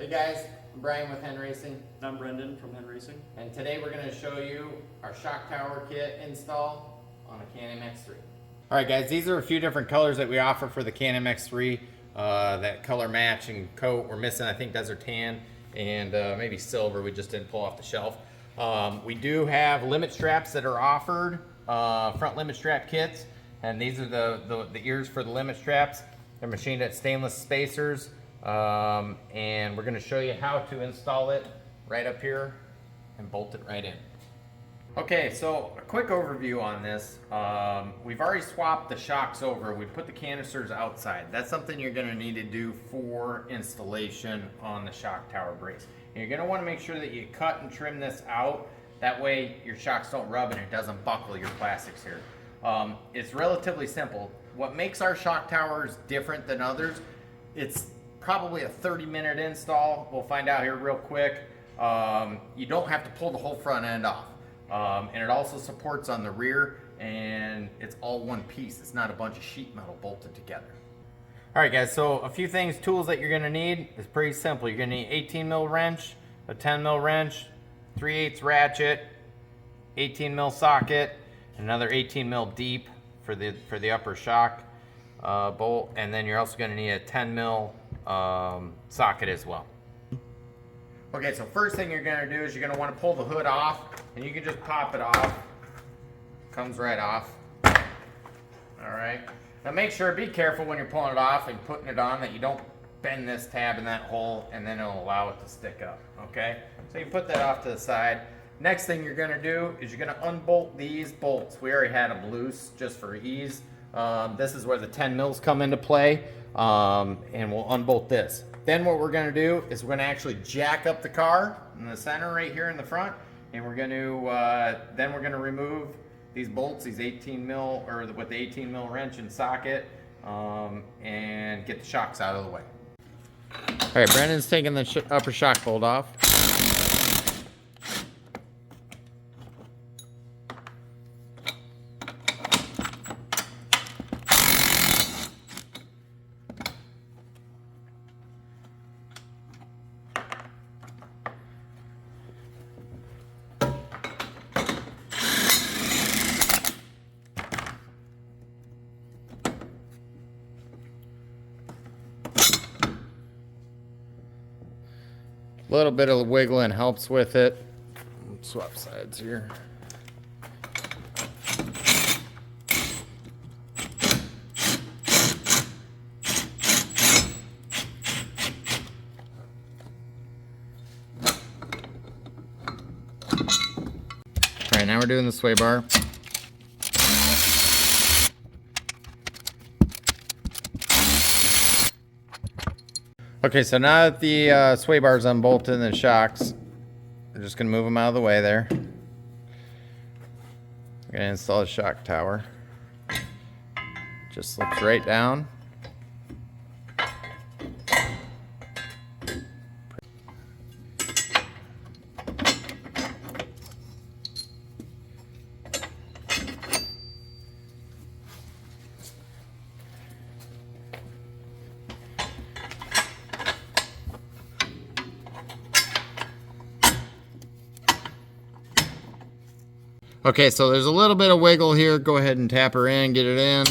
Hey guys, I'm Brian with Henn Racing. I'm Brendan from Henn Racing. And today we're going to show you our shock tower kit install on a Can-Am X3. Alright guys, these are a few different colors that we offer for the Can-Am X3. That color match and coat we're missing, I think desert tan and maybe silver we just didn't pull off the shelf. We do have limit straps that are offered, front limit strap kits, and these are the ears for the limit straps. They're machined at stainless spacers. And we're going to show you how to install it right up here and bolt it right in. Okay, so a quick overview on this. We've already swapped the shocks over. We put the canisters outside. That's something you're going to need to do for installation on the shock tower brace. And you're going to want to make sure that you cut and trim this out. That way your shocks don't rub and it doesn't buckle your plastics here. It's relatively simple. What makes our shock towers different than others, it's probably a 30-minute install. We'll find out here real quick. You don't have to pull the whole front end off. And it also supports on the rear, and it's all one piece. It's not a bunch of sheet metal bolted together. All right guys, so a few tools that you're gonna need is pretty simple. You're gonna need 18 mil wrench, a 10 mil wrench, 3/8 ratchet, 18 mil socket, another 18 mil deep for the upper shock bolt, and then you're also gonna need a 10 mil socket as well. Okay, so first thing you're gonna do is you're gonna want to pull the hood off, and you can just pop it off. Comes right off. All right. Now make sure, be careful when you're pulling it off and putting it on that you don't bend this tab in that hole, and then it'll allow it to stick up. Okay. So you put that off to the side. Next thing you're gonna do is you're gonna unbolt these bolts. We already had them loose just for ease. This is where the 10 mils come into play. And we'll unbolt this. Then what we're going to do is we're going to actually jack up the car in the center right here in the front, and we're going to then we're going to remove these bolts, these 18 mil or with the 18 mil wrench and socket, and get the shocks out of the way. All right, Brendan's taking the upper shock bolt off. A little bit of wiggling helps with it. Swap sides here. All right, now we're doing the sway bar. Okay, so now that the sway bar is unbolted and the shocks, we're just going to move them out of the way there. We're going to install the shock tower. Just slips right down. Okay, so there's a little bit of wiggle here. Go ahead and tap her in, get it in.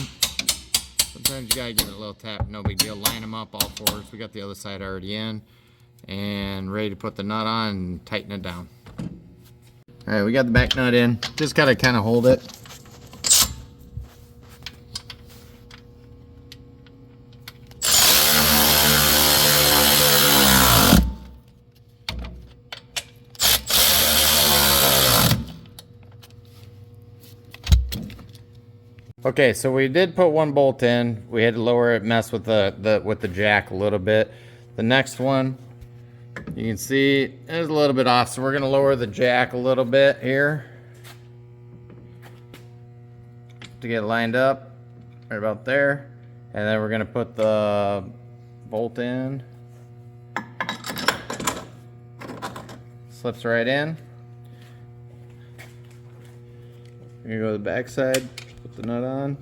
Sometimes you gotta give it a little tap, no big deal. Line them up all fours. We got the other side already in and ready to put the nut on and tighten it down. All right, we got the back nut in. Just gotta kind of hold it. Okay, so we did put one bolt in. We had to lower it, mess with the jack a little bit. The next one, you can see it's a little bit off, so we're gonna lower the jack a little bit here to get lined up right about there, and then we're gonna put the bolt in. Slips right in. We're gonna go to the back side. Put the nut on.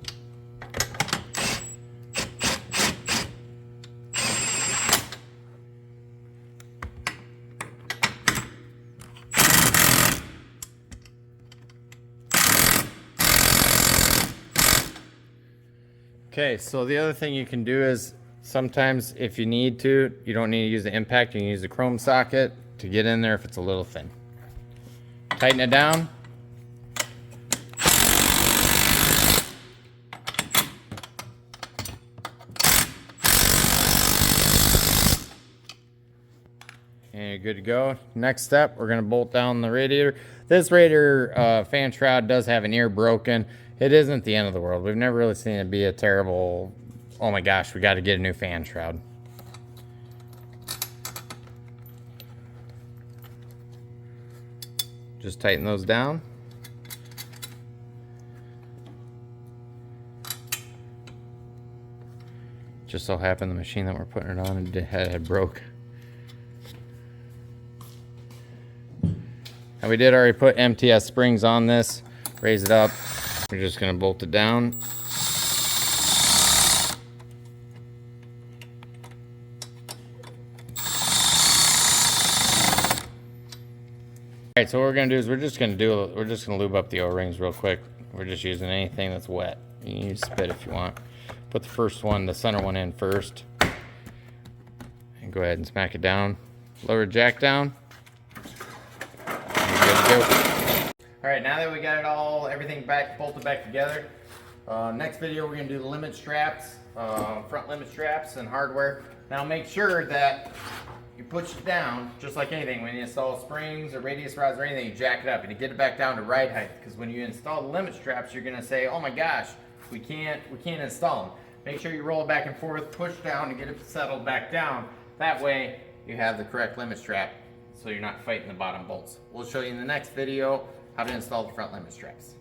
Okay, so the other thing you can do is sometimes if you need to, you don't need to use the impact, you can use the chrome socket to get in there if it's a little thin. Tighten it down. And you're good to go. Next step, we're gonna bolt down the radiator. This radiator fan shroud does have an ear broken. It isn't the end of the world. We've never really seen it be a terrible, oh my gosh, we gotta get a new fan shroud. Just tighten those down. Just so happened the machine that we're putting it on had broke. Now we did already put MTS springs on this. Raise it up. We're just gonna bolt it down. All right, so what we're gonna do is we're just gonna lube up the O-rings real quick. We're just using anything that's wet. You can use spit if you want. Put the first one, the center one in first. And go ahead and smack it down. Lower the jack down. And you're good to go. All right, now that we got it all, everything bolted back together, next video we're gonna do the limit straps, front limit straps and hardware. Now make sure that you push it down, just like anything. When you install springs or radius rods or anything, you jack it up and you get it back down to ride height. Because when you install the limit straps, you're gonna say, oh my gosh, we can't install them. Make sure you roll it back and forth, push down to get it settled back down. That way you have the correct limit strap, so you're not fighting the bottom bolts. We'll show you in the next video how to install the front limit straps.